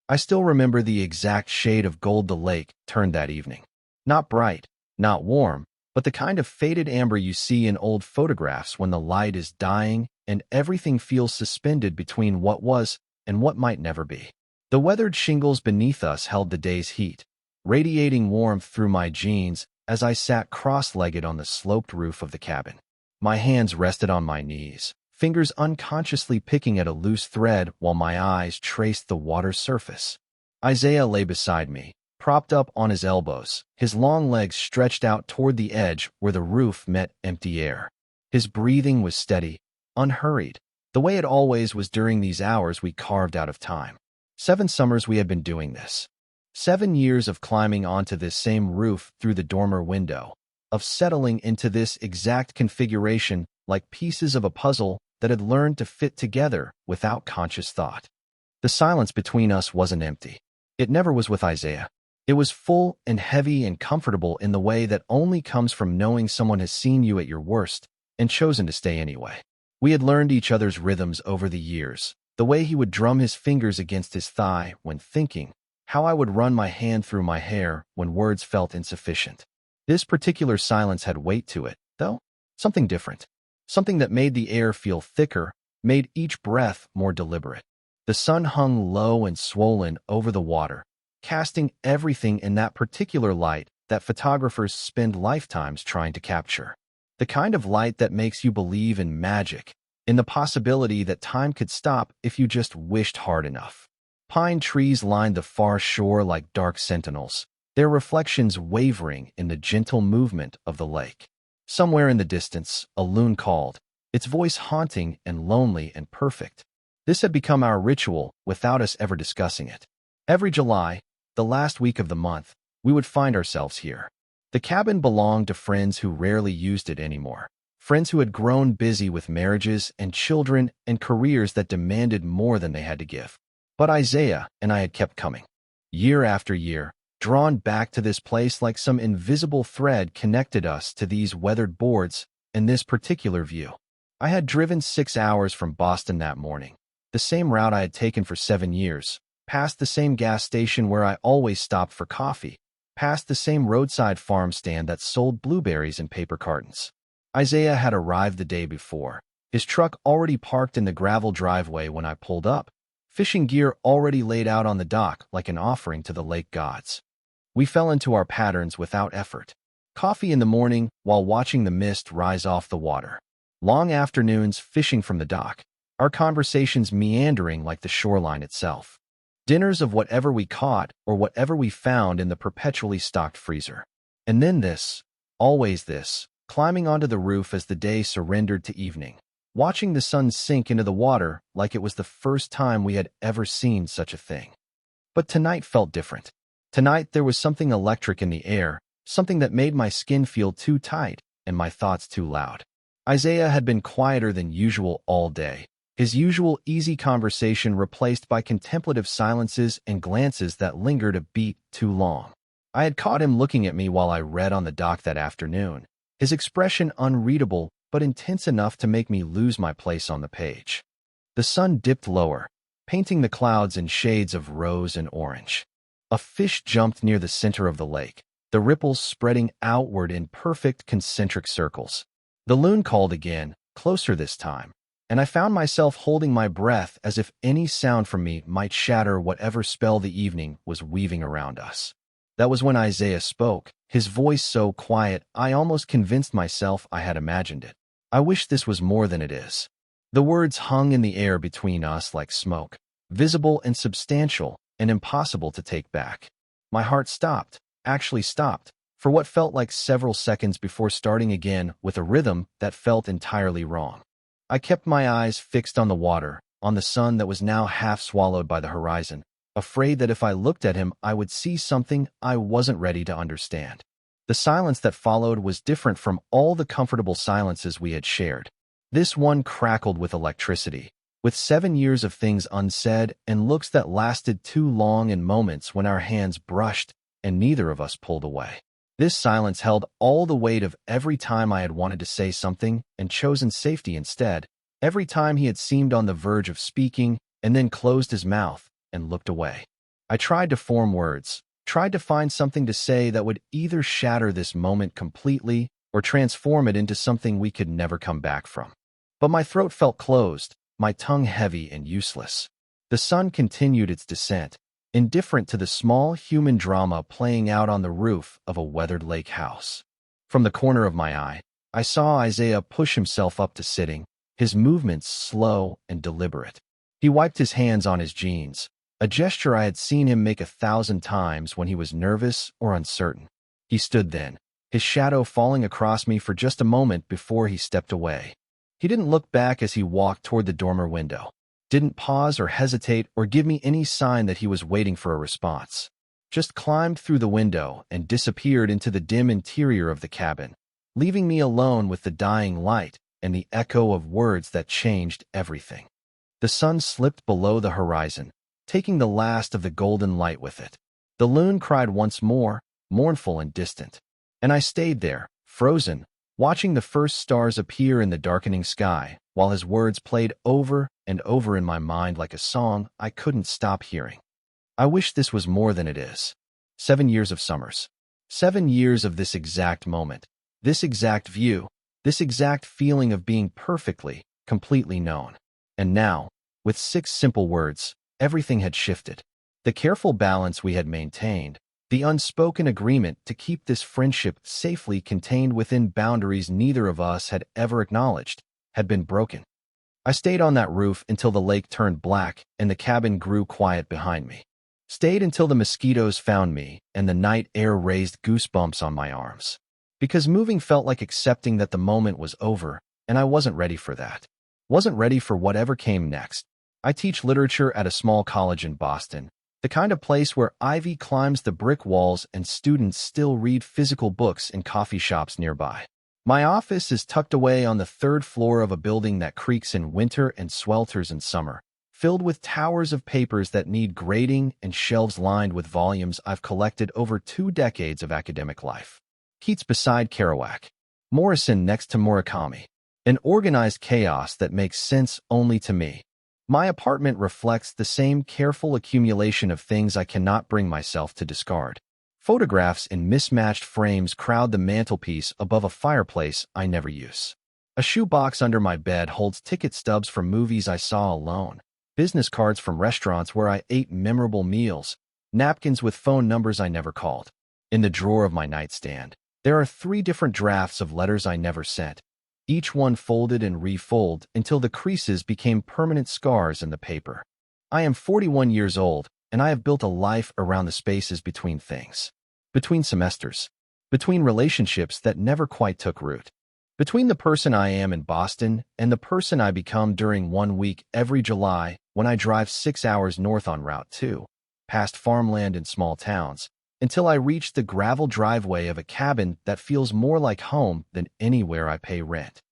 I still remember the exact shade of gold the lake turned that evening. Not bright, not warm, but the kind of faded amber you see in old photographs when the light is dying and everything feels suspended between what was and what might never be. The weathered shingles beneath us held the day's heat, radiating warmth through my jeans as I sat cross-legged on the sloped roof of the cabin. My hands rested on my knees, fingers unconsciously picking at a loose thread while my eyes traced the water's surface. Isaiah lay beside me, propped up on his elbows, his long legs stretched out toward the edge where the roof met empty air. His breathing was steady, unhurried, the way it always was during these hours we carved out of time. 7 summers we had been doing this. 7 years of climbing onto this same roof through the dormer window, of settling into this exact configuration like pieces of a puzzle that had learned to fit together without conscious thought. The silence between us wasn't empty. It never was with Isaiah. It was full and heavy and comfortable in the way that only comes from knowing someone has seen you at your worst and chosen to stay anyway. We had learned each other's rhythms over the years, the way he would drum his fingers against his thigh when thinking, how I would run my hand through my hair when words felt insufficient. This particular silence had weight to it, though, something different, something that made the air feel thicker, made each breath more deliberate. The sun hung low and swollen over the water, casting everything in that particular light that photographers spend lifetimes trying to capture. The kind of light that makes you believe in magic, in the possibility that time could stop if you just wished hard enough. Pine trees lined the far shore like dark sentinels, their reflections wavering in the gentle movement of the lake. Somewhere in the distance, a loon called, its voice haunting and lonely and perfect. This had become our ritual without us ever discussing it. Every July, the last week of the month, we would find ourselves here. The cabin belonged to friends who rarely used it anymore. Friends who had grown busy with marriages and children and careers that demanded more than they had to give. But Isaiah and I had kept coming. Year after year, drawn back to this place like some invisible thread connected us to these weathered boards and this particular view. I had driven 6 hours from Boston that morning, the same route I had taken for 7 years, past the same gas station where I always stopped for coffee, past the same roadside farm stand that sold blueberries in paper cartons. Isaiah had arrived the day before, his truck already parked in the gravel driveway when I pulled up, fishing gear already laid out on the dock like an offering to the lake gods. We fell into our patterns without effort. Coffee in the morning while watching the mist rise off the water. Long afternoons fishing from the dock, our conversations meandering like the shoreline itself. Dinners of whatever we caught or whatever we found in the perpetually stocked freezer. And then this, always this, climbing onto the roof as the day surrendered to evening, watching the sun sink into the water like it was the first time we had ever seen such a thing. But tonight felt different. Tonight there was something electric in the air, something that made my skin feel too tight and my thoughts too loud. Isaiah had been quieter than usual all day, his usual easy conversation replaced by contemplative silences and glances that lingered a beat too long. I had caught him looking at me while I read on the dock that afternoon, his expression unreadable but intense enough to make me lose my place on the page. The sun dipped lower, painting the clouds in shades of rose and orange. A fish jumped near the center of the lake, the ripples spreading outward in perfect concentric circles. The loon called again, closer this time, and I found myself holding my breath as if any sound from me might shatter whatever spell the evening was weaving around us. That was when Isaiah spoke, his voice so quiet I almost convinced myself I had imagined it. I wish this was more than it is. The words hung in the air between us like smoke, visible and substantial and impossible to take back. My heart stopped, actually stopped, for what felt like several seconds before starting again with a rhythm that felt entirely wrong. I kept my eyes fixed on the water, on the sun that was now half swallowed by the horizon, afraid that if I looked at him I would see something I wasn't ready to understand. The silence that followed was different from all the comfortable silences we had shared. This one crackled with electricity, with 7 years of things unsaid and looks that lasted too long and moments when our hands brushed and neither of us pulled away. This silence held all the weight of every time I had wanted to say something and chosen safety instead, every time he had seemed on the verge of speaking and then closed his mouth and looked away. I tried to form words, tried to find something to say that would either shatter this moment completely or transform it into something we could never come back from. But my throat felt closed, my tongue heavy and useless. The sun continued its descent, indifferent to the small human drama playing out on the roof of a weathered lake house. From the corner of my eye, I saw Isaiah push himself up to sitting, his movements slow and deliberate. He wiped his hands on his jeans, a gesture I had seen him make 1,000 times when he was nervous or uncertain. He stood then, his shadow falling across me for just a moment before he stepped away. He didn't look back as he walked toward the dormer window, didn't pause or hesitate or give me any sign that he was waiting for a response. Just climbed through the window and disappeared into the dim interior of the cabin, leaving me alone with the dying light and the echo of words that changed everything. The sun slipped below the horizon, taking the last of the golden light with it. The loon cried once more, mournful and distant. And I stayed there, frozen, watching the first stars appear in the darkening sky, while his words played over and over in my mind like a song I couldn't stop hearing. I wish this was more than it is. 7 years of summers. 7 years of this exact moment, this exact view, this exact feeling of being perfectly, completely known. And now, with 6 simple words, everything had shifted. The careful balance we had maintained, the unspoken agreement to keep this friendship safely contained within boundaries neither of us had ever acknowledged, had been broken. I stayed on that roof until the lake turned black and the cabin grew quiet behind me. Stayed until the mosquitoes found me and the night air raised goosebumps on my arms. Because moving felt like accepting that the moment was over, and I wasn't ready for that. Wasn't ready for whatever came next. I teach literature at a small college in Boston, the kind of place where ivy climbs the brick walls and students still read physical books in coffee shops nearby. My office is tucked away on the 3rd floor of a building that creaks in winter and swelters in summer, filled with towers of papers that need grading and shelves lined with volumes I've collected over 2 decades of academic life. Keats beside Kerouac, Morrison next to Murakami, an organized chaos that makes sense only to me. My apartment reflects the same careful accumulation of things I cannot bring myself to discard. Photographs in mismatched frames crowd the mantelpiece above a fireplace I never use. A shoebox under my bed holds ticket stubs from movies I saw alone, business cards from restaurants where I ate memorable meals, napkins with phone numbers I never called. In the drawer of my nightstand, there are 3 different drafts of letters I never sent, each one folded and refolded until the creases became permanent scars in the paper. I am 41 years old, and I have built a life around the spaces between things. Between semesters. Between relationships that never quite took root. Between the person I am in Boston and the person I become during 1 week every July when I drive 6 hours north on Route 2, past farmland and small towns, until I reach the gravel driveway of a cabin that feels more like home than anywhere I pay rent.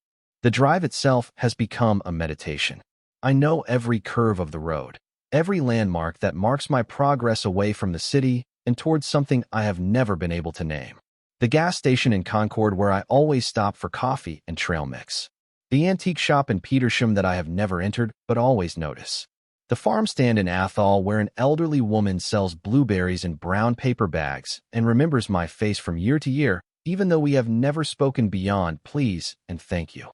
The drive itself has become a meditation. I know every curve of the road, every landmark that marks my progress away from the city and towards something I have never been able to name. The gas station in Concord where I always stop for coffee and trail mix. The antique shop in Petersham that I have never entered but always notice. The farm stand in Athol where an elderly woman sells blueberries in brown paper bags and remembers my face from year to year, even though we have never spoken beyond please and thank you.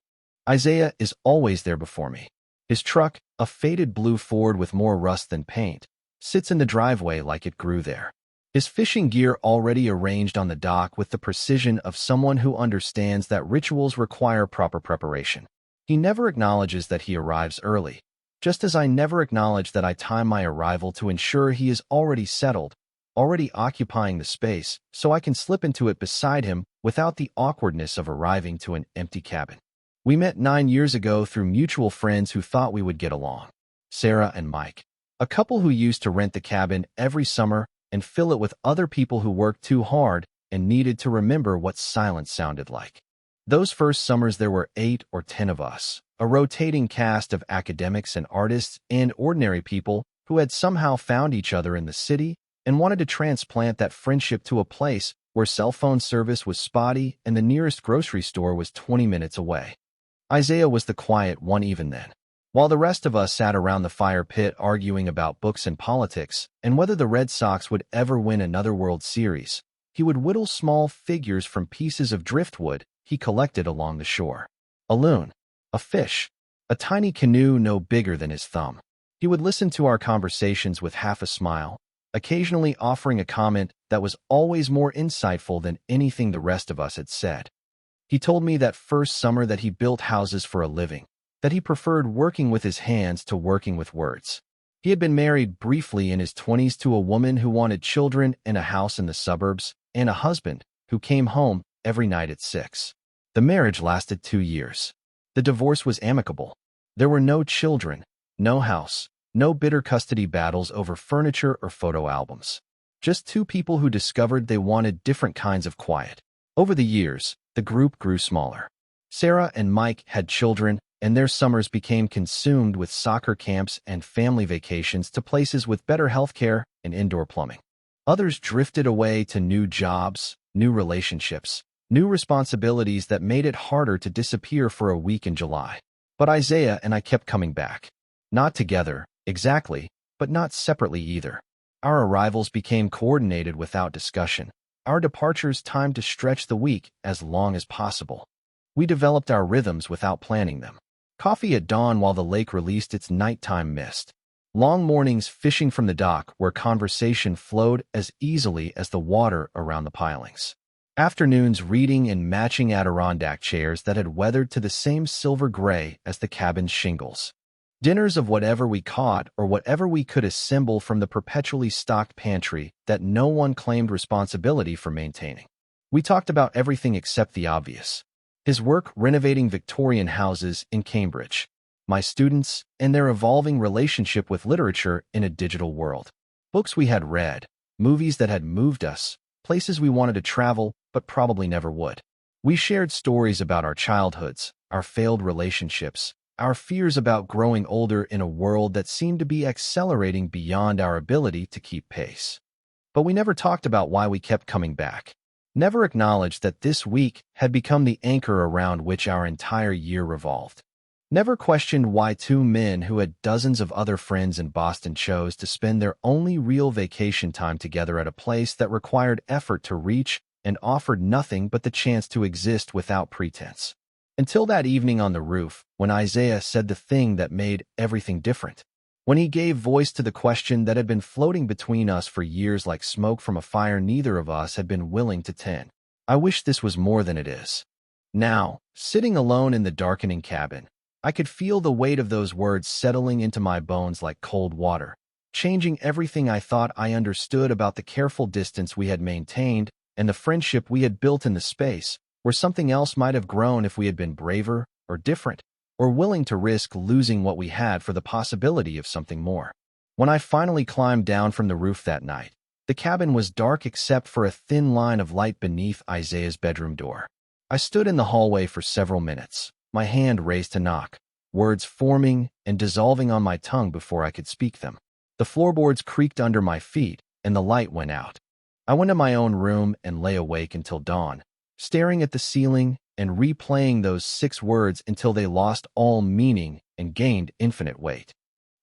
Isaiah is always there before me. His truck, a faded blue Ford with more rust than paint, sits in the driveway like it grew there. His fishing gear already arranged on the dock with the precision of someone who understands that rituals require proper preparation. He never acknowledges that he arrives early, just as I never acknowledge that I time my arrival to ensure he is already settled, already occupying the space, so I can slip into it beside him without the awkwardness of arriving to an empty cabin. We met 9 years ago through mutual friends who thought we would get along. Sarah and Mike, a couple who used to rent the cabin every summer and fill it with other people who worked too hard and needed to remember what silence sounded like. Those first summers there were 8 or 10 of us, a rotating cast of academics and artists and ordinary people who had somehow found each other in the city and wanted to transplant that friendship to a place where cell phone service was spotty and the nearest grocery store was 20 minutes away. Isaiah was the quiet one even then. while the rest of us sat around the fire pit arguing about books and politics and whether the Red Sox would ever win another World Series. He would whittle small figures from pieces of driftwood he collected along the shore. A loon, a fish, a tiny canoe no bigger than his thumb. He would listen to our conversations with half a smile, occasionally offering a comment that was always more insightful than anything the rest of us had said. He told me that first summer that he built houses for a living, that he preferred working with his hands to working with words. He had been married briefly in his 20s to a woman who wanted children and a house in the suburbs, and a husband who came home every night at 6. The marriage lasted 2 years. The divorce was amicable. There were no children, no house, no bitter custody battles over furniture or photo albums. Just two people who discovered they wanted different kinds of quiet. Over the years, the group grew smaller. Sarah and Mike had children, and their summers became consumed with soccer camps and family vacations to places with better healthcare and indoor plumbing. Others drifted away to new jobs, new relationships, new responsibilities that made it harder to disappear for a week in July. But Isaiah and I kept coming back. Not together, exactly, but not separately either. Our arrivals became coordinated without discussion. Our departures timed to stretch the week as long as possible. We developed our rhythms without planning them. Coffee at dawn while the lake released its nighttime mist. Long mornings fishing from the dock where conversation flowed as easily as the water around the pilings. Afternoons reading in matching Adirondack chairs that had weathered to the same silver gray as the cabin's shingles. Dinners of whatever we caught or whatever we could assemble from the perpetually stocked pantry that no one claimed responsibility for maintaining. We talked about everything except the obvious. His work renovating Victorian houses in Cambridge, my students, and their evolving relationship with literature in a digital world. Books we had read, movies that had moved us, places we wanted to travel but probably never would. We shared stories about our childhoods, our failed relationships, our fears about growing older in a world that seemed to be accelerating beyond our ability to keep pace. But we never talked about why we kept coming back. Never acknowledged that this week had become the anchor around which our entire year revolved. Never questioned why two men who had dozens of other friends in Boston chose to spend their only real vacation time together at a place that required effort to reach and offered nothing but the chance to exist without pretense. Until that evening on the roof, when Isaiah said the thing that made everything different. When he gave voice to the question that had been floating between us for years like smoke from a fire neither of us had been willing to tend. I wish this was more than it is. Now, sitting alone in the darkening cabin, I could feel the weight of those words settling into my bones like cold water, changing everything I thought I understood about the careful distance we had maintained and the friendship we had built in the space, where something else might have grown if we had been braver or different, or willing to risk losing what we had for the possibility of something more. When I finally climbed down from the roof that night, the cabin was dark except for a thin line of light beneath Isaiah's bedroom door. I stood in the hallway for several minutes, my hand raised to knock, words forming and dissolving on my tongue before I could speak them. The floorboards creaked under my feet, and the light went out. I went to my own room and lay awake until dawn, staring at the ceiling and replaying those 6 words until they lost all meaning and gained infinite weight.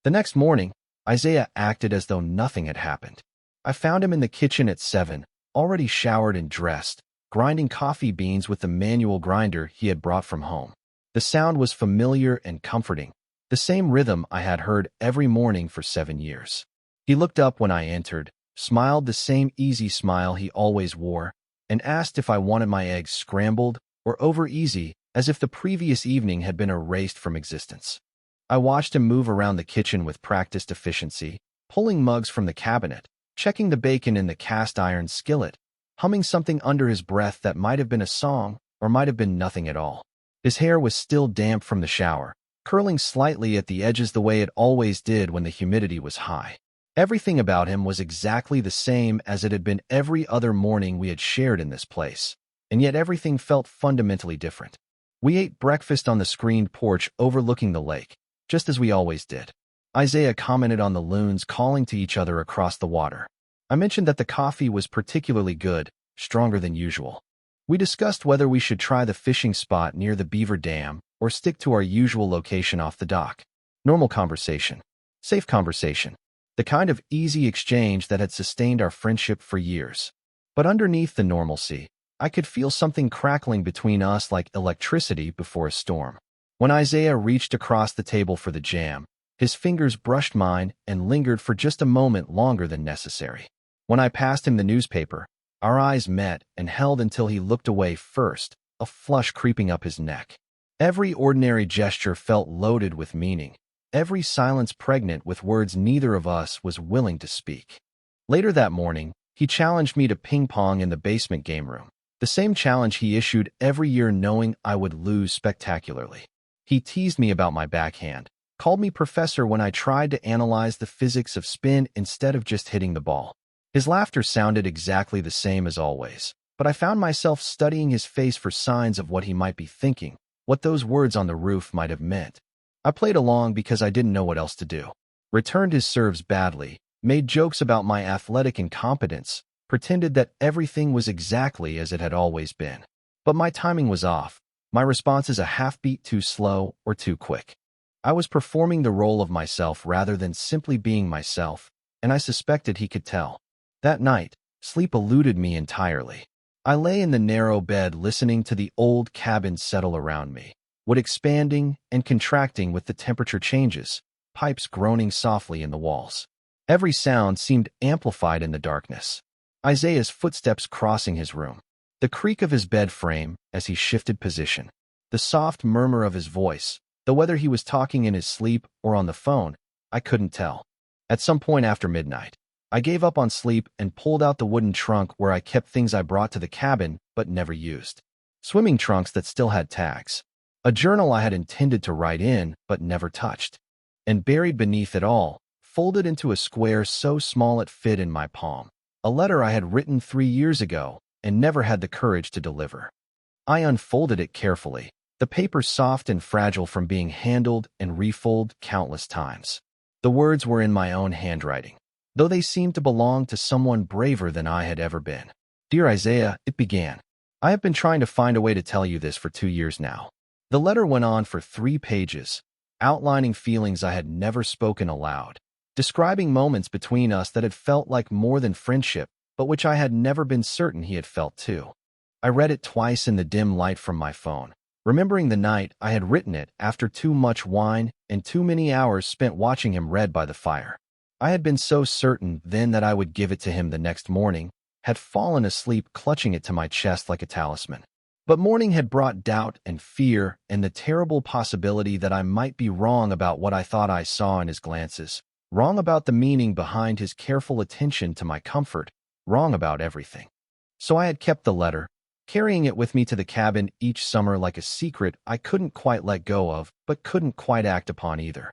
The next morning, Isaiah acted as though nothing had happened. I found him in the kitchen at 7, already showered and dressed, grinding coffee beans with the manual grinder he had brought from home. The sound was familiar and comforting, the same rhythm I had heard every morning for 7 years. He looked up when I entered, smiled the same easy smile he always wore, and asked if I wanted my eggs scrambled or over easy, as if the previous evening had been erased from existence. I watched him move around the kitchen with practiced efficiency, pulling mugs from the cabinet, checking the bacon in the cast-iron skillet, humming something under his breath that might have been a song or might have been nothing at all. His hair was still damp from the shower, curling slightly at the edges the way it always did when the humidity was high. Everything about him was exactly the same as it had been every other morning we had shared in this place, and yet everything felt fundamentally different. We ate breakfast on the screened porch overlooking the lake, just as we always did. Isaiah commented on the loons calling to each other across the water. I mentioned that the coffee was particularly good, stronger than usual. We discussed whether we should try the fishing spot near the beaver dam or stick to our usual location off the dock. Normal conversation. Safe conversation. The kind of easy exchange that had sustained our friendship for years. But underneath the normalcy, I could feel something crackling between us like electricity before a storm. When Isaiah reached across the table for the jam, his fingers brushed mine and lingered for just a moment longer than necessary. When I passed him the newspaper, our eyes met and held until he looked away first, a flush creeping up his neck. Every ordinary gesture felt loaded with meaning, every silence pregnant with words neither of us was willing to speak. Later that morning, he challenged me to ping-pong in the basement game room, the same challenge he issued every year knowing I would lose spectacularly. He teased me about my backhand, called me professor when I tried to analyze the physics of spin instead of just hitting the ball. His laughter sounded exactly the same as always, but I found myself studying his face for signs of what he might be thinking, what those words on the roof might have meant. I played along because I didn't know what else to do. Returned his serves badly, made jokes about my athletic incompetence, pretended that everything was exactly as it had always been. But my timing was off. My responses a half beat too slow or too quick. I was performing the role of myself rather than simply being myself, and I suspected he could tell. That night, sleep eluded me entirely. I lay in the narrow bed listening to the old cabin settle around me, wood expanding and contracting with the temperature changes, pipes groaning softly in the walls. Every sound seemed amplified in the darkness. Isaiah's footsteps crossing his room, the creak of his bed frame as he shifted position, the soft murmur of his voice, though whether he was talking in his sleep or on the phone, I couldn't tell. At some point after midnight, I gave up on sleep and pulled out the wooden trunk where I kept things I brought to the cabin but never used. Swimming trunks that still had tags. A journal I had intended to write in but never touched. And buried beneath it all, folded into a square so small it fit in my palm, a letter I had written 3 years ago and never had the courage to deliver. I unfolded it carefully, the paper soft and fragile from being handled and refolded countless times. The words were in my own handwriting, though they seemed to belong to someone braver than I had ever been. Dear Isaiah, it began. I have been trying to find a way to tell you this for 2 years now. The letter went on for 3 pages, outlining feelings I had never spoken aloud, describing moments between us that had felt like more than friendship, but which I had never been certain he had felt too. I read it twice in the dim light from my phone, remembering the night I had written it after too much wine and too many hours spent watching him read by the fire. I had been so certain then that I would give it to him the next morning, had fallen asleep clutching it to my chest like a talisman. But morning had brought doubt and fear and the terrible possibility that I might be wrong about what I thought I saw in his glances, wrong about the meaning behind his careful attention to my comfort, wrong about everything. So I had kept the letter, carrying it with me to the cabin each summer like a secret I couldn't quite let go of, but couldn't quite act upon either.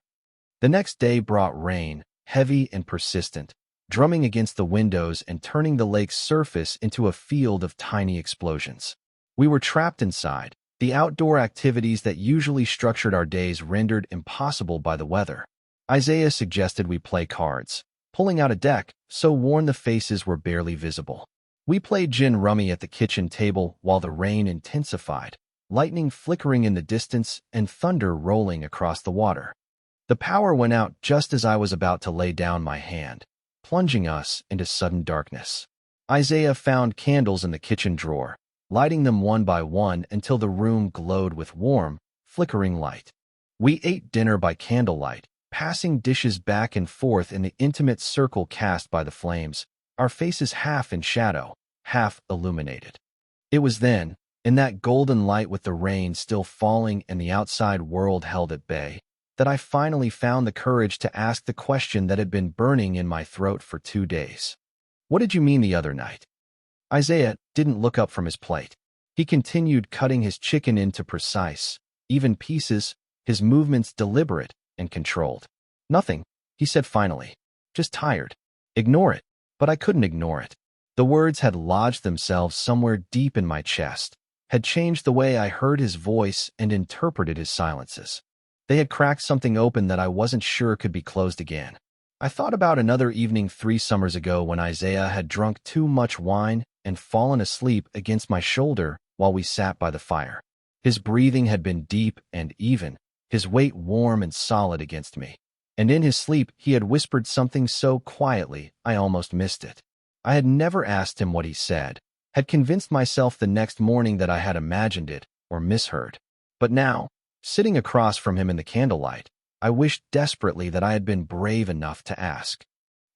The next day brought rain, heavy and persistent, drumming against the windows and turning the lake's surface into a field of tiny explosions. We were trapped inside, the outdoor activities that usually structured our days rendered impossible by the weather. Isaiah suggested we play cards, pulling out a deck so worn the faces were barely visible. We played gin rummy at the kitchen table while the rain intensified, lightning flickering in the distance and thunder rolling across the water. The power went out just as I was about to lay down my hand, plunging us into sudden darkness. Isaiah found candles in the kitchen drawer, lighting them one by one until the room glowed with warm, flickering light. We ate dinner by candlelight, passing dishes back and forth in the intimate circle cast by the flames, our faces half in shadow, half illuminated. It was then, in that golden light with the rain still falling and the outside world held at bay, that I finally found the courage to ask the question that had been burning in my throat for 2 days. What did you mean the other night? Isaiah didn't look up from his plate. He continued cutting his chicken into precise, even pieces, his movements deliberate and controlled. Nothing, he said finally. Just tired. Ignore it. But I couldn't ignore it. The words had lodged themselves somewhere deep in my chest, had changed the way I heard his voice and interpreted his silences. They had cracked something open that I wasn't sure could be closed again. I thought about another evening 3 summers ago when Isaiah had drunk too much wine and fallen asleep against my shoulder while we sat by the fire. His breathing had been deep and even, his weight warm and solid against me. And in his sleep, he had whispered something so quietly I almost missed it. I had never asked him what he said, had convinced myself the next morning that I had imagined it or misheard. But now, sitting across from him in the candlelight, I wished desperately that I had been brave enough to ask.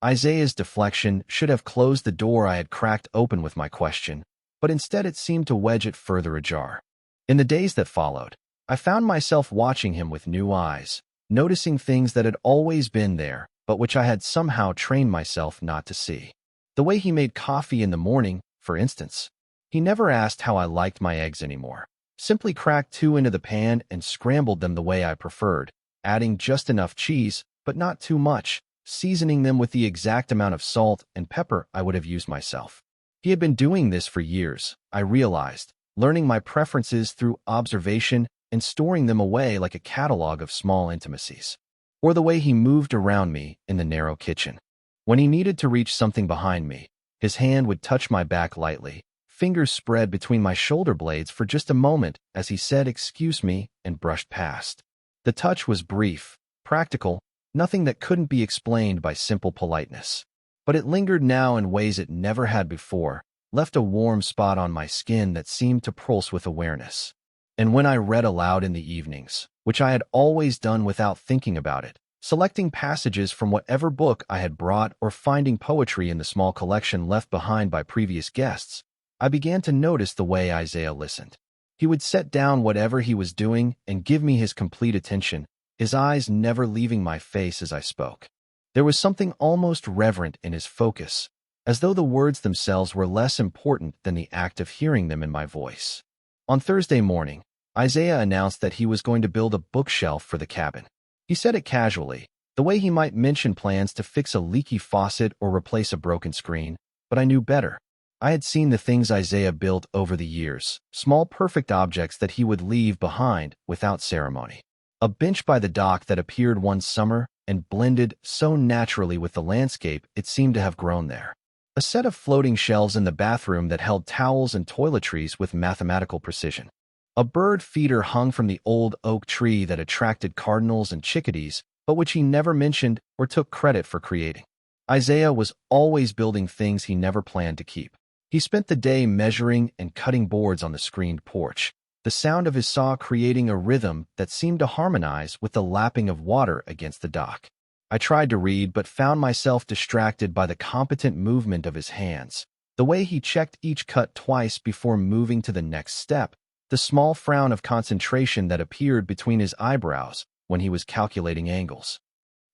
Isaiah's deflection should have closed the door I had cracked open with my question, but instead it seemed to wedge it further ajar. In the days that followed, I found myself watching him with new eyes, noticing things that had always been there, but which I had somehow trained myself not to see. The way he made coffee in the morning, for instance. He never asked how I liked my eggs anymore. Simply cracked 2 into the pan and scrambled them the way I preferred, adding just enough cheese, but not too much, seasoning them with the exact amount of salt and pepper I would have used myself. He had been doing this for years, I realized, learning my preferences through observation and storing them away like a catalog of small intimacies. Or the way he moved around me in the narrow kitchen. When he needed to reach something behind me, his hand would touch my back lightly, fingers spread between my shoulder blades for just a moment as he said "excuse me" and brushed past. The touch was brief, practical, nothing that couldn't be explained by simple politeness. But it lingered now in ways it never had before, left a warm spot on my skin that seemed to pulse with awareness. And when I read aloud in the evenings, which I had always done without thinking about it, selecting passages from whatever book I had brought or finding poetry in the small collection left behind by previous guests, I began to notice the way Isaiah listened. He would set down whatever he was doing and give me his complete attention, his eyes never leaving my face as I spoke. There was something almost reverent in his focus, as though the words themselves were less important than the act of hearing them in my voice. On Thursday morning, Isaiah announced that he was going to build a bookshelf for the cabin. He said it casually, the way he might mention plans to fix a leaky faucet or replace a broken screen, but I knew better. I had seen the things Isaiah built over the years, small perfect objects that he would leave behind without ceremony. A bench by the dock that appeared one summer and blended so naturally with the landscape it seemed to have grown there. A set of floating shelves in the bathroom that held towels and toiletries with mathematical precision. A bird feeder hung from the old oak tree that attracted cardinals and chickadees, but which he never mentioned or took credit for creating. Isaiah was always building things he never planned to keep. He spent the day measuring and cutting boards on the screened porch, the sound of his saw creating a rhythm that seemed to harmonize with the lapping of water against the dock. I tried to read but found myself distracted by the competent movement of his hands, the way he checked each cut twice before moving to the next step, the small frown of concentration that appeared between his eyebrows when he was calculating angles.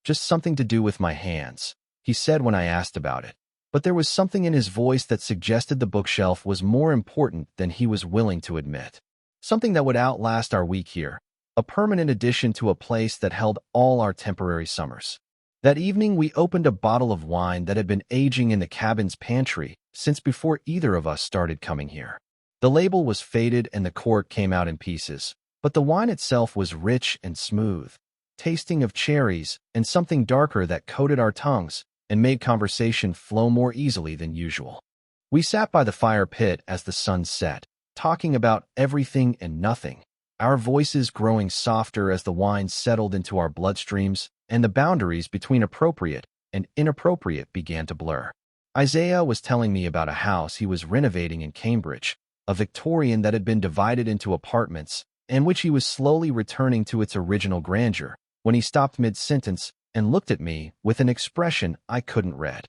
"Just something to do with my hands," he said when I asked about it, but there was something in his voice that suggested the bookshelf was more important than he was willing to admit. Something that would outlast our week here, a permanent addition to a place that held all our temporary summers. That evening, we opened a bottle of wine that had been aging in the cabin's pantry since before either of us started coming here. The label was faded and the cork came out in pieces, but the wine itself was rich and smooth, tasting of cherries and something darker that coated our tongues and made conversation flow more easily than usual. We sat by the fire pit as the sun set, talking about everything and nothing, our voices growing softer as the wine settled into our bloodstreams and the boundaries between appropriate and inappropriate began to blur. Isaiah was telling me about a house he was renovating in Cambridge, a Victorian that had been divided into apartments, and which he was slowly returning to its original grandeur, when he stopped mid-sentence and looked at me with an expression I couldn't read.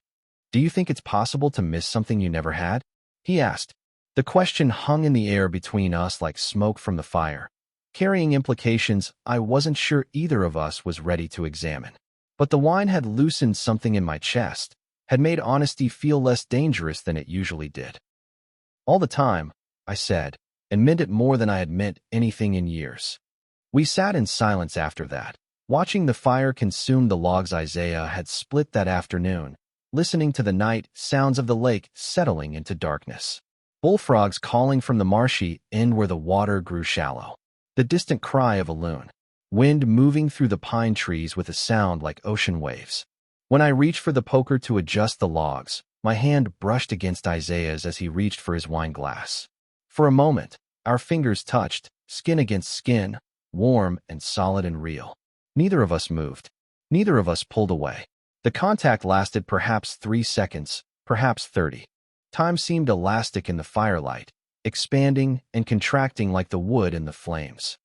"Do you think it's possible to miss something you never had?" he asked. The question hung in the air between us like smoke from the fire, carrying implications I wasn't sure either of us was ready to examine. But the wine had loosened something in my chest, had made honesty feel less dangerous than it usually did. "All the time," I said, and meant it more than I had meant anything in years. We sat in silence after that, watching the fire consume the logs Isaiah had split that afternoon, listening to the night sounds of the lake settling into darkness. Bullfrogs calling from the marshy end where the water grew shallow. The distant cry of a loon. Wind moving through the pine trees with a sound like ocean waves. When I reached for the poker to adjust the logs, my hand brushed against Isaiah's as he reached for his wine glass. For a moment, our fingers touched, skin against skin, warm and solid and real. Neither of us moved. Neither of us pulled away. The contact lasted perhaps 3 seconds, perhaps 30. Time seemed elastic in the firelight, expanding and contracting like the wood in the flames.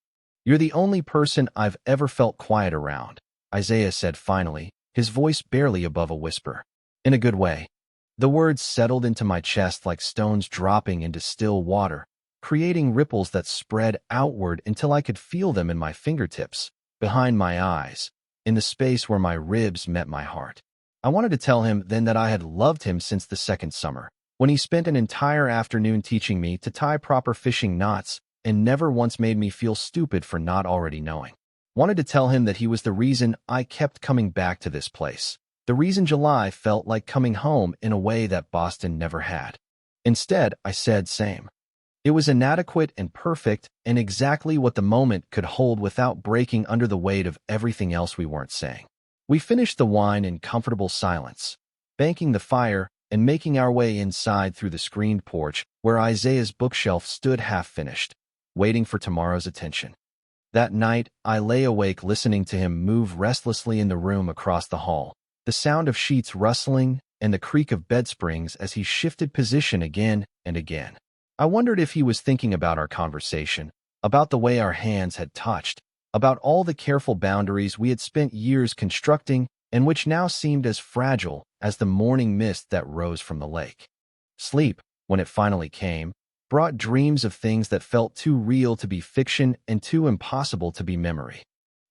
"You're the only person I've ever felt quiet around," Isaiah said finally, his voice barely above a whisper. "In a good way." The words settled into my chest like stones dropping into still water, creating ripples that spread outward until I could feel them in my fingertips, behind my eyes, in the space where my ribs met my heart. I wanted to tell him then that I had loved him since the second summer, when he spent an entire afternoon teaching me to tie proper fishing knots and never once made me feel stupid for not already knowing. Wanted to tell him that he was the reason I kept coming back to this place, the reason July felt like coming home in a way that Boston never had. Instead, I said same. It was inadequate and perfect and exactly what the moment could hold without breaking under the weight of everything else we weren't saying. We finished the wine in comfortable silence, banking the fire and making our way inside through the screened porch where Isaiah's bookshelf stood half-finished, waiting for tomorrow's attention. That night, I lay awake listening to him move restlessly in the room across the hall, the sound of sheets rustling and the creak of bed springs as he shifted position again and again. I wondered if he was thinking about our conversation, about the way our hands had touched, about all the careful boundaries we had spent years constructing and which now seemed as fragile as the morning mist that rose from the lake. Sleep, when it finally came, brought dreams of things that felt too real to be fiction and too impossible to be memory.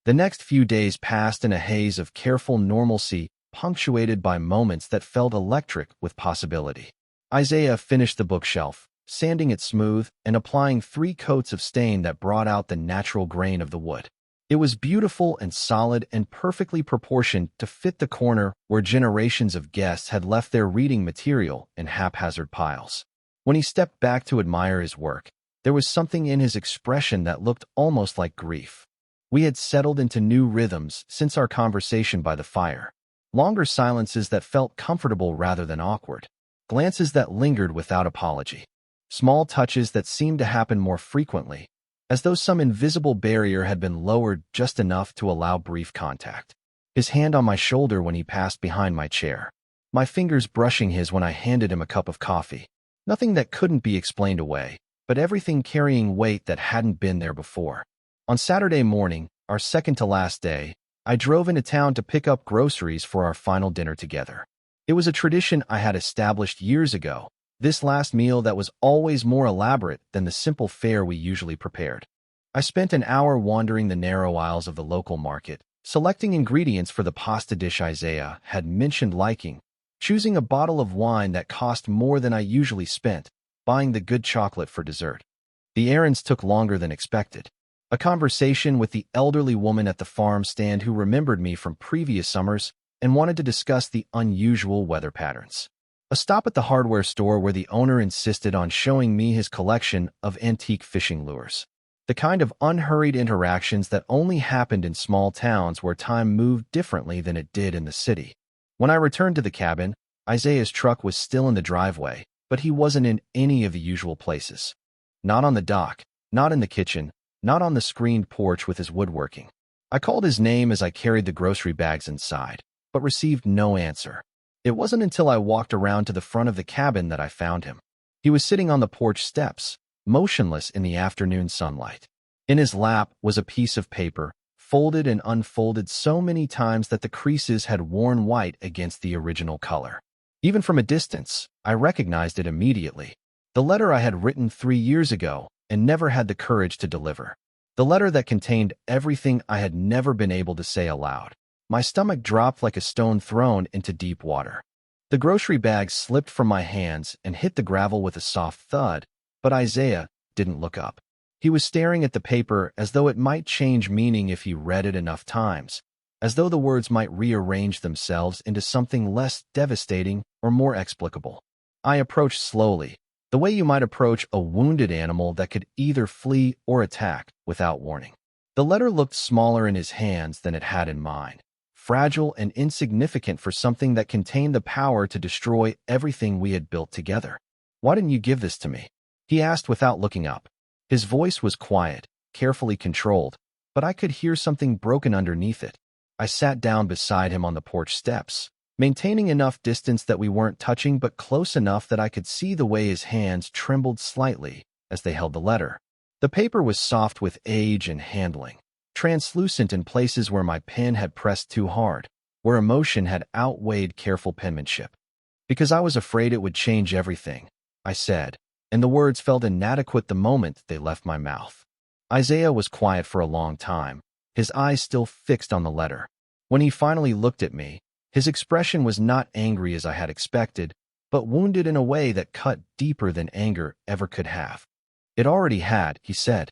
The next few days passed in a haze of careful normalcy, punctuated by moments that felt electric with possibility. Isaiah finished the bookshelf, sanding it smooth and applying 3 coats of stain that brought out the natural grain of the wood. It was beautiful and solid and perfectly proportioned to fit the corner where generations of guests had left their reading material in haphazard piles. When he stepped back to admire his work, there was something in his expression that looked almost like grief. We had settled into new rhythms since our conversation by the fire, longer silences that felt comfortable rather than awkward, glances that lingered without apology, small touches that seemed to happen more frequently, as though some invisible barrier had been lowered just enough to allow brief contact. His hand on my shoulder when he passed behind my chair, my fingers brushing his when I handed him a cup of coffee. Nothing that couldn't be explained away, but everything carrying weight that hadn't been there before. On Saturday morning, our second to last day, I drove into town to pick up groceries for our final dinner together. It was a tradition I had established years ago, this last meal that was always more elaborate than the simple fare we usually prepared. I spent an hour wandering the narrow aisles of the local market, selecting ingredients for the pasta dish Isaiah had mentioned liking, choosing a bottle of wine that cost more than I usually spent, buying the good chocolate for dessert. The errands took longer than expected. A conversation with the elderly woman at the farm stand who remembered me from previous summers and wanted to discuss the unusual weather patterns. A stop at the hardware store where the owner insisted on showing me his collection of antique fishing lures. The kind of unhurried interactions that only happened in small towns where time moved differently than it did in the city. When I returned to the cabin, Isaiah's truck was still in the driveway, but he wasn't in any of the usual places. Not on the dock, not in the kitchen, not on the screened porch with his woodworking. I called his name as I carried the grocery bags inside, but received no answer. It wasn't until I walked around to the front of the cabin that I found him. He was sitting on the porch steps, motionless in the afternoon sunlight. In his lap was a piece of paper, folded and unfolded so many times that the creases had worn white against the original color. Even from a distance, I recognized it immediately. The letter I had written 3 years ago and never had the courage to deliver. The letter that contained everything I had never been able to say aloud. My stomach dropped like a stone thrown into deep water. The grocery bag slipped from my hands and hit the gravel with a soft thud, but Isaiah didn't look up. He was staring at the paper as though it might change meaning if he read it enough times, as though the words might rearrange themselves into something less devastating or more explicable. I approached slowly, the way you might approach a wounded animal that could either flee or attack without warning. The letter looked smaller in his hands than it had in mine, fragile and insignificant for something that contained the power to destroy everything we had built together. "Why didn't you give this to me?" he asked without looking up. His voice was quiet, carefully controlled, but I could hear something broken underneath it. I sat down beside him on the porch steps, maintaining enough distance that we weren't touching but close enough that I could see the way his hands trembled slightly as they held the letter. The paper was soft with age and handling, translucent in places where my pen had pressed too hard, where emotion had outweighed careful penmanship. Because I was afraid it would change everything, I said, and the words felt inadequate the moment they left my mouth. Isaiah was quiet for a long time, his eyes still fixed on the letter. When he finally looked at me, his expression was not angry as I had expected, but wounded in a way that cut deeper than anger ever could have. It already had, he said.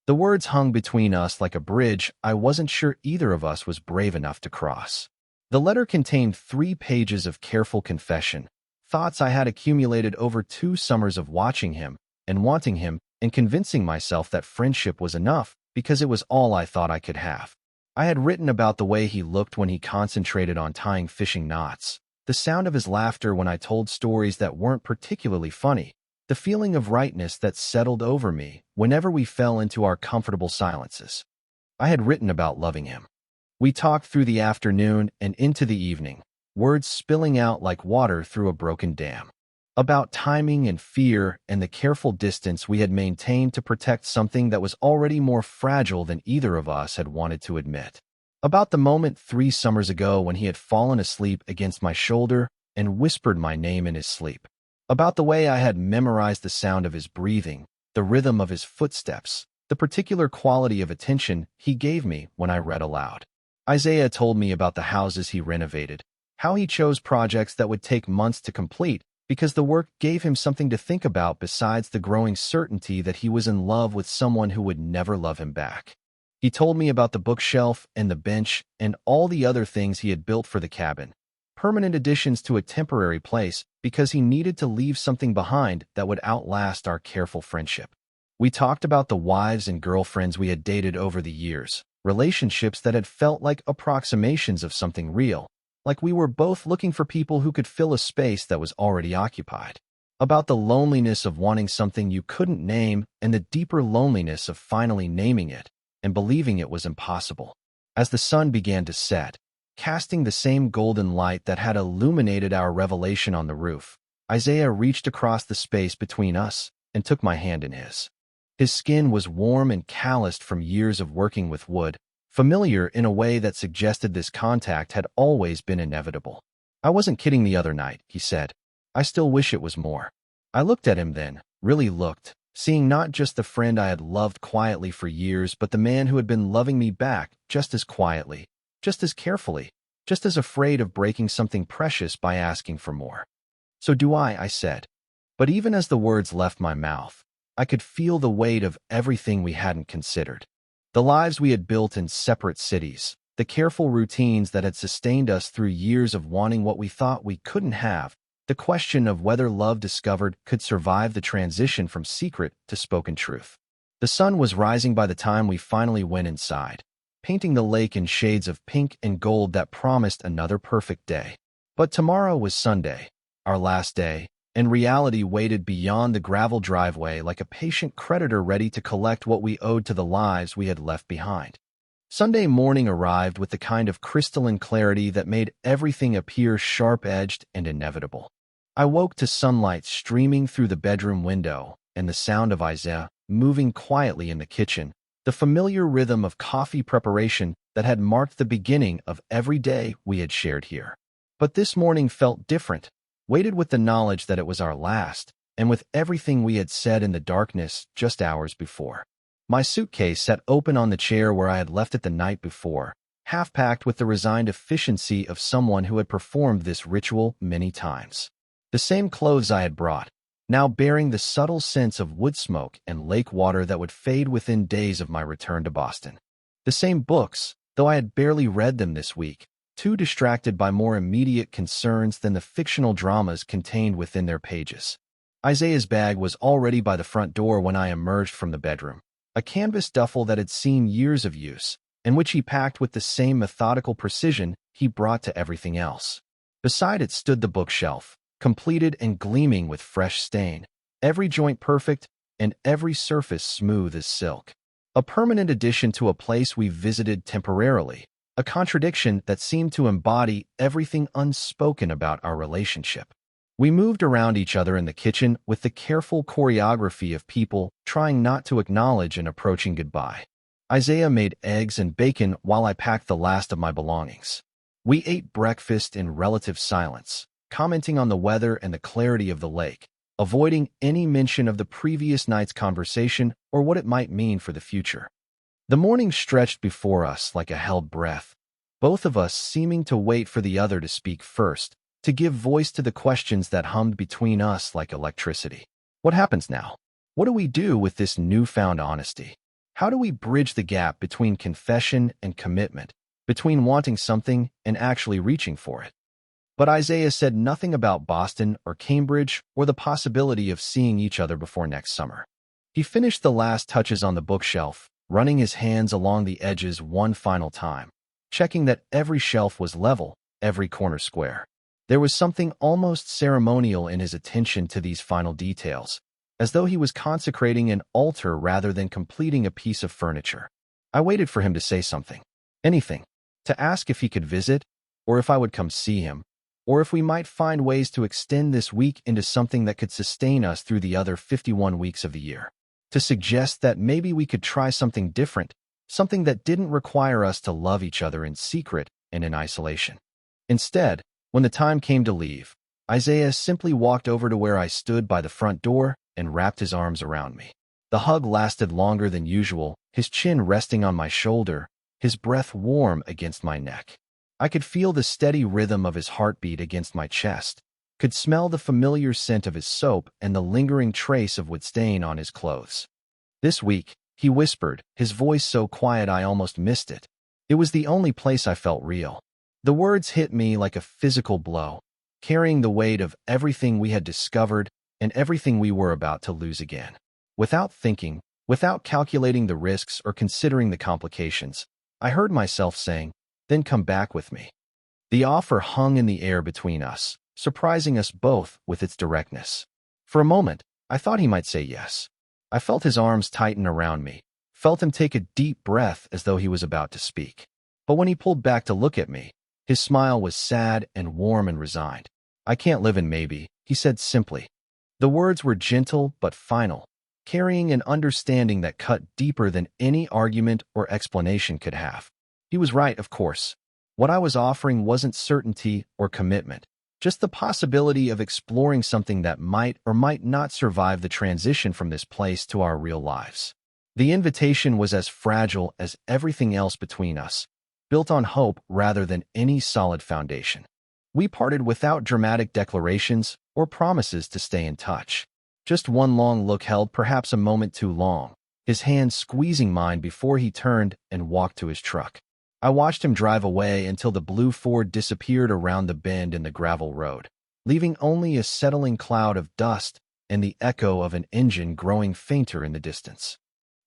The words hung between us like a bridge I wasn't sure either of us was brave enough to cross. The letter contained 3 pages of careful confession, thoughts I had accumulated over 2 summers of watching him and wanting him and convincing myself that friendship was enough because it was all I thought I could have. I had written about the way he looked when he concentrated on tying fishing knots, the sound of his laughter when I told stories that weren't particularly funny, the feeling of rightness that settled over me whenever we fell into our comfortable silences. I had written about loving him. We talked through the afternoon and into the evening, words spilling out like water through a broken dam. About timing and fear and the careful distance we had maintained to protect something that was already more fragile than either of us had wanted to admit. About the moment 3 summers ago when he had fallen asleep against my shoulder and whispered my name in his sleep. About the way I had memorized the sound of his breathing, the rhythm of his footsteps, the particular quality of attention he gave me when I read aloud. Isaiah told me about the houses he renovated, how he chose projects that would take months to complete, because the work gave him something to think about besides the growing certainty that he was in love with someone who would never love him back. He told me about the bookshelf and the bench and all the other things he had built for the cabin, permanent additions to a temporary place because he needed to leave something behind that would outlast our careful friendship. We talked about the wives and girlfriends we had dated over the years, relationships that had felt like approximations of something real, like we were both looking for people who could fill a space that was already occupied. About the loneliness of wanting something you couldn't name and the deeper loneliness of finally naming it and believing it was impossible. As the sun began to set, casting the same golden light that had illuminated our revelation on the roof, Isaiah reached across the space between us and took my hand in his. His skin was warm and calloused from years of working with wood, familiar in a way that suggested this contact had always been inevitable. I wasn't kidding the other night, he said. I still wish it was more. I looked at him then, really looked, seeing not just the friend I had loved quietly for years, but the man who had been loving me back just as quietly, just as carefully, just as afraid of breaking something precious by asking for more. So do I said. But even as the words left my mouth, I could feel the weight of everything we hadn't considered. The lives we had built in separate cities, the careful routines that had sustained us through years of wanting what we thought we couldn't have, the question of whether love discovered could survive the transition from secret to spoken truth. The sun was rising by the time we finally went inside, painting the lake in shades of pink and gold that promised another perfect day. But tomorrow was Sunday, our last day, and reality waited beyond the gravel driveway like a patient creditor ready to collect what we owed to the lives we had left behind. Sunday morning arrived with the kind of crystalline clarity that made everything appear sharp-edged and inevitable. I woke to sunlight streaming through the bedroom window and the sound of Isaiah moving quietly in the kitchen, the familiar rhythm of coffee preparation that had marked the beginning of every day we had shared here. But this morning felt different, weighted with the knowledge that it was our last, and with everything we had said in the darkness just hours before. My suitcase sat open on the chair where I had left it the night before, half-packed with the resigned efficiency of someone who had performed this ritual many times. The same clothes I had brought, now bearing the subtle sense of wood smoke and lake water that would fade within days of my return to Boston. The same books, though I had barely read them this week, too distracted by more immediate concerns than the fictional dramas contained within their pages. Isaiah's bag was already by the front door when I emerged from the bedroom, a canvas duffel that had seen years of use, and which he packed with the same methodical precision he brought to everything else. Beside it stood the bookshelf, completed and gleaming with fresh stain, every joint perfect and every surface smooth as silk. a permanent addition to a place we visited temporarily, a contradiction that seemed to embody everything unspoken about our relationship. We moved around each other in the kitchen with the careful choreography of people trying not to acknowledge an approaching goodbye. Isaiah made eggs and bacon while I packed the last of my belongings. We ate breakfast in relative silence, commenting on the weather and the clarity of the lake, avoiding any mention of the previous night's conversation or what it might mean for the future. The morning stretched before us like a held breath, both of us seeming to wait for the other to speak first, to give voice to the questions that hummed between us like electricity. What happens now? What do we do with this newfound honesty? How do we bridge the gap between confession and commitment, between wanting something and actually reaching for it? But Isaiah said nothing about Boston or Cambridge or the possibility of seeing each other before next summer. He finished the last touches on the bookshelf, running his hands along the edges one final time, checking that every shelf was level, every corner square. There was something almost ceremonial in his attention to these final details, as though he was consecrating an altar rather than completing a piece of furniture. I waited for him to say something, anything, to ask if he could visit, or if I would come see him, or if we might find ways to extend this week into something that could sustain us through the other 51 weeks of the year. To suggest that maybe we could try something different, something that didn't require us to love each other in secret and in isolation. Instead, when the time came to leave, Isaiah simply walked over to where I stood by the front door and wrapped his arms around me. The hug lasted longer than usual, his chin resting on my shoulder, his breath warm against my neck. I could feel the steady rhythm of his heartbeat against my chest, could smell the familiar scent of his soap and the lingering trace of wood stain on his clothes. This week, he whispered, his voice so quiet I almost missed it. It was the only place I felt real. The words hit me like a physical blow, carrying the weight of everything we had discovered and everything we were about to lose again. Without thinking, without calculating the risks or considering the complications, I heard myself saying, "Then come back with me." The offer hung in the air between us, surprising us both with its directness. For a moment, I thought he might say yes. I felt his arms tighten around me, felt him take a deep breath as though he was about to speak. But when he pulled back to look at me, his smile was sad and warm and resigned. "I can't live in maybe," he said simply. The words were gentle but final, carrying an understanding that cut deeper than any argument or explanation could have. He was right, of course. What I was offering wasn't certainty or commitment, just the possibility of exploring something that might or might not survive the transition from this place to our real lives. The invitation was as fragile as everything else between us, built on hope rather than any solid foundation. We parted without dramatic declarations or promises to stay in touch. Just one long look held perhaps a moment too long, his hand squeezing mine before he turned and walked to his truck. I watched him drive away until the blue Ford disappeared around the bend in the gravel road, leaving only a settling cloud of dust and the echo of an engine growing fainter in the distance.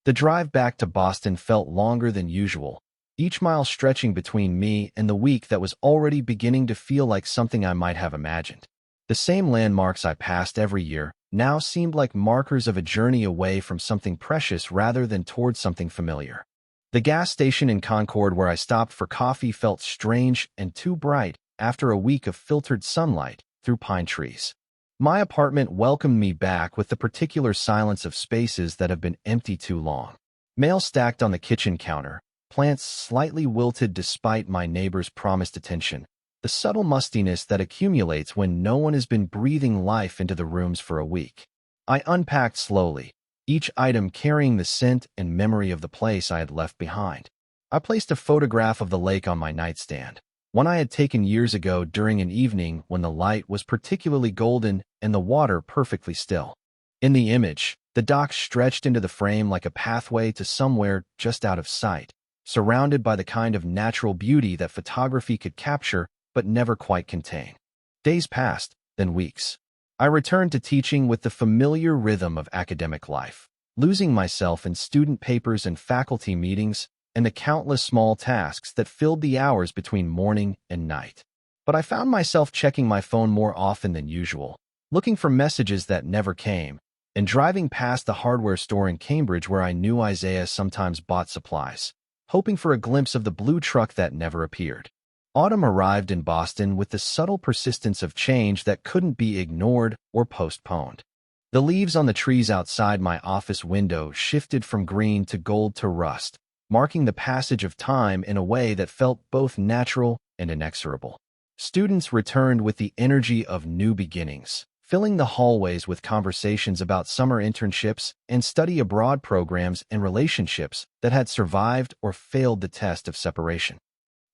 The drive back to Boston felt longer than usual, each mile stretching between me and the week that was already beginning to feel like something I might have imagined. The same landmarks I passed every year now seemed like markers of a journey away from something precious rather than towards something familiar. The gas station in Concord where I stopped for coffee felt strange and too bright after a week of filtered sunlight through pine trees. My apartment welcomed me back with the particular silence of spaces that have been empty too long. Mail stacked on the kitchen counter, plants slightly wilted despite my neighbor's promised attention, the subtle mustiness that accumulates when no one has been breathing life into the rooms for a week. I unpacked slowly, each item carrying the scent and memory of the place I had left behind. I placed a photograph of the lake on my nightstand, one I had taken years ago during an evening when the light was particularly golden and the water perfectly still. In the image, the dock stretched into the frame like a pathway to somewhere just out of sight, surrounded by the kind of natural beauty that photography could capture but never quite contain. Days passed, then weeks. I returned to teaching with the familiar rhythm of academic life, losing myself in student papers and faculty meetings and the countless small tasks that filled the hours between morning and night. But I found myself checking my phone more often than usual, looking for messages that never came, and driving past the hardware store in Cambridge where I knew Isaiah sometimes bought supplies, hoping for a glimpse of the blue truck that never appeared. Autumn arrived in Boston with the subtle persistence of change that couldn't be ignored or postponed. The leaves on the trees outside my office window shifted from green to gold to rust, marking the passage of time in a way that felt both natural and inexorable. Students returned with the energy of new beginnings, filling the hallways with conversations about summer internships and study abroad programs and relationships that had survived or failed the test of separation.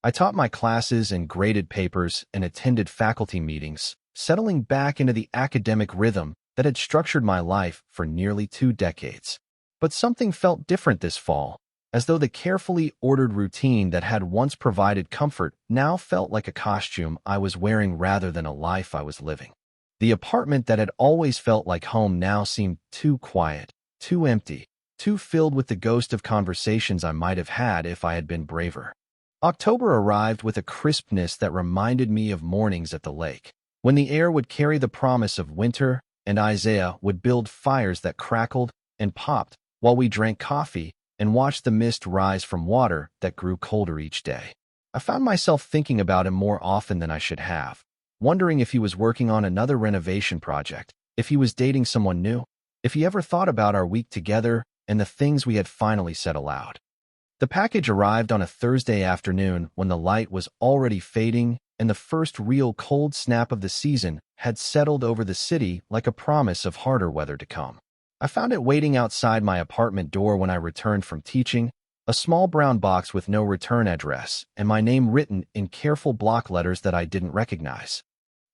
I taught my classes and graded papers and attended faculty meetings, settling back into the academic rhythm that had structured my life for nearly 2 decades. But something felt different this fall, as though the carefully ordered routine that had once provided comfort now felt like a costume I was wearing rather than a life I was living. The apartment that had always felt like home now seemed too quiet, too empty, too filled with the ghost of conversations I might have had if I had been braver. October arrived with a crispness that reminded me of mornings at the lake, when the air would carry the promise of winter and Isaiah would build fires that crackled and popped while we drank coffee and watched the mist rise from water that grew colder each day. I found myself thinking about him more often than I should have, wondering if he was working on another renovation project, if he was dating someone new, if he ever thought about our week together and the things we had finally said aloud. The package arrived on a Thursday afternoon when the light was already fading and the first real cold snap of the season had settled over the city like a promise of harder weather to come. I found it waiting outside my apartment door when I returned from teaching, a small brown box with no return address and my name written in careful block letters that I didn't recognize.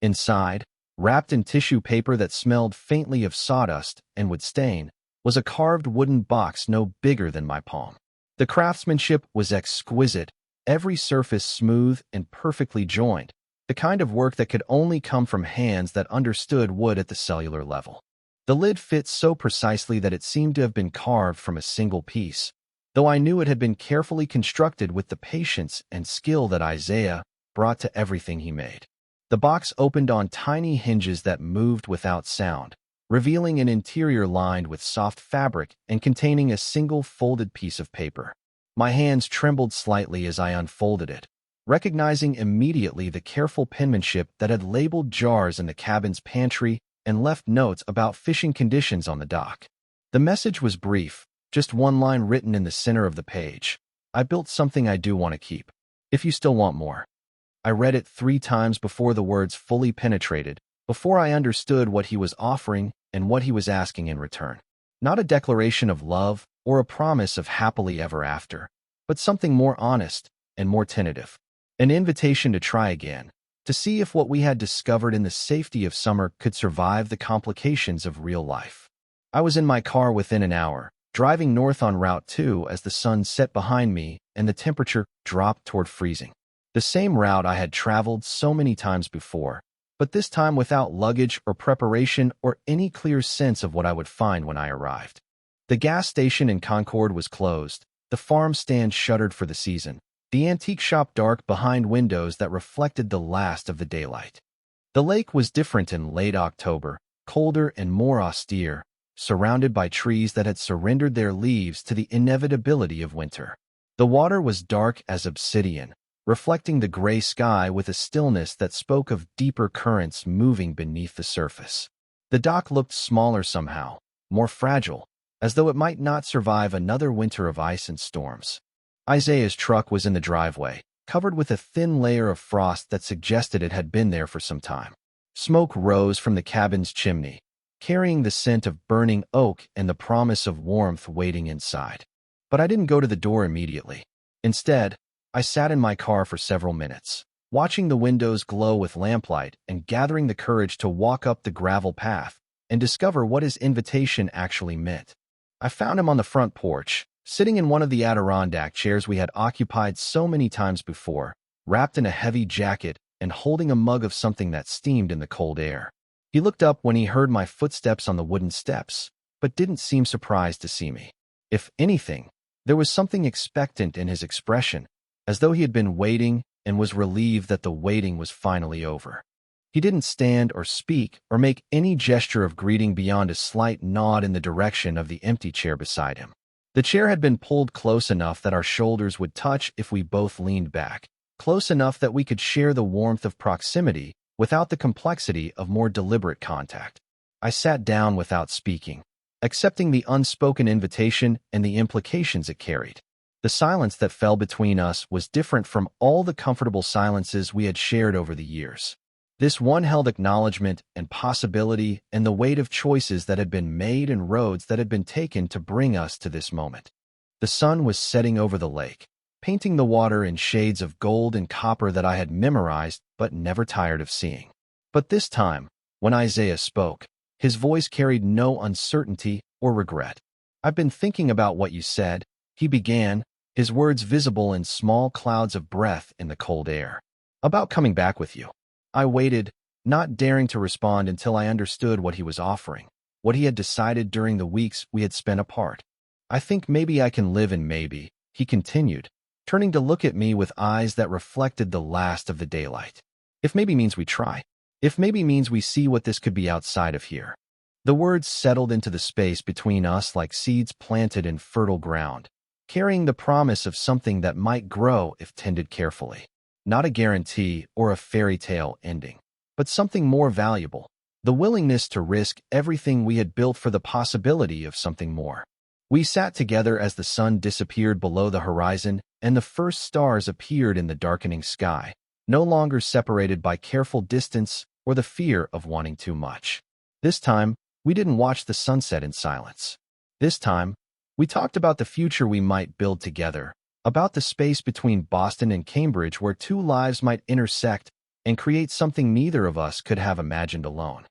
Inside, wrapped in tissue paper that smelled faintly of sawdust and would stain, was a carved wooden box no bigger than my palm. The craftsmanship was exquisite, every surface smooth and perfectly joined, the kind of work that could only come from hands that understood wood at the cellular level. The lid fit so precisely that it seemed to have been carved from a single piece, though I knew it had been carefully constructed with the patience and skill that Isaiah brought to everything he made. The box opened on tiny hinges that moved without sound, revealing an interior lined with soft fabric and containing a single folded piece of paper. My hands trembled slightly as I unfolded it, recognizing immediately the careful penmanship that had labeled jars in the cabin's pantry and left notes about fishing conditions on the dock. The message was brief, just one line written in the center of the page. I built something I do want to keep, if you still want more. I read it 3 times before the words fully penetrated, before I understood what he was offering and what he was asking in return. Not a declaration of love or a promise of happily ever after, but something more honest and more tentative. An invitation to try again, to see if what we had discovered in the safety of summer could survive the complications of real life. I was in my car within an hour, driving north on Route 2 as the sun set behind me and the temperature dropped toward freezing. The same route I had traveled so many times before, but this time without luggage or preparation or any clear sense of what I would find when I arrived. The gas station in Concord was closed, the farm stand shuttered for the season, the antique shop dark behind windows that reflected the last of the daylight. The lake was different in late October, colder and more austere, surrounded by trees that had surrendered their leaves to the inevitability of winter. The water was dark as obsidian, reflecting the gray sky with a stillness that spoke of deeper currents moving beneath the surface. The dock looked smaller somehow, more fragile, as though it might not survive another winter of ice and storms. Isaiah's truck was in the driveway, covered with a thin layer of frost that suggested it had been there for some time. Smoke rose from the cabin's chimney, carrying the scent of burning oak and the promise of warmth waiting inside. But I didn't go to the door immediately. Instead, I sat in my car for several minutes, watching the windows glow with lamplight and gathering the courage to walk up the gravel path and discover what his invitation actually meant. I found him on the front porch, sitting in one of the Adirondack chairs we had occupied so many times before, wrapped in a heavy jacket and holding a mug of something that steamed in the cold air. He looked up when he heard my footsteps on the wooden steps, but didn't seem surprised to see me. If anything, there was something expectant in his expression, as though he had been waiting and was relieved that the waiting was finally over. He didn't stand or speak or make any gesture of greeting beyond a slight nod in the direction of the empty chair beside him. The chair had been pulled close enough that our shoulders would touch if we both leaned back, close enough that we could share the warmth of proximity without the complexity of more deliberate contact. I sat down without speaking, accepting the unspoken invitation and the implications it carried. The silence that fell between us was different from all the comfortable silences we had shared over the years. This one held acknowledgement and possibility and the weight of choices that had been made and roads that had been taken to bring us to this moment. The sun was setting over the lake, painting the water in shades of gold and copper that I had memorized but never tired of seeing. But this time, when Isaiah spoke, his voice carried no uncertainty or regret. "I've been thinking about what you said," he began, his words visible in small clouds of breath in the cold air. "About coming back with you." I waited, not daring to respond until I understood what he was offering, what he had decided during the weeks we had spent apart. "I think maybe I can live in maybe," he continued, turning to look at me with eyes that reflected the last of the daylight. "If maybe means we try. If maybe means we see what this could be outside of here." The words settled into the space between us like seeds planted in fertile ground, carrying the promise of something that might grow if tended carefully. Not a guarantee or a fairy tale ending, but something more valuable, the willingness to risk everything we had built for the possibility of something more. We sat together as the sun disappeared below the horizon and the first stars appeared in the darkening sky, no longer separated by careful distance or the fear of wanting too much. This time, we didn't watch the sunset in silence. This time, we talked about the future we might build together, about the space between Boston and Cambridge where two lives might intersect and create something neither of us could have imagined alone.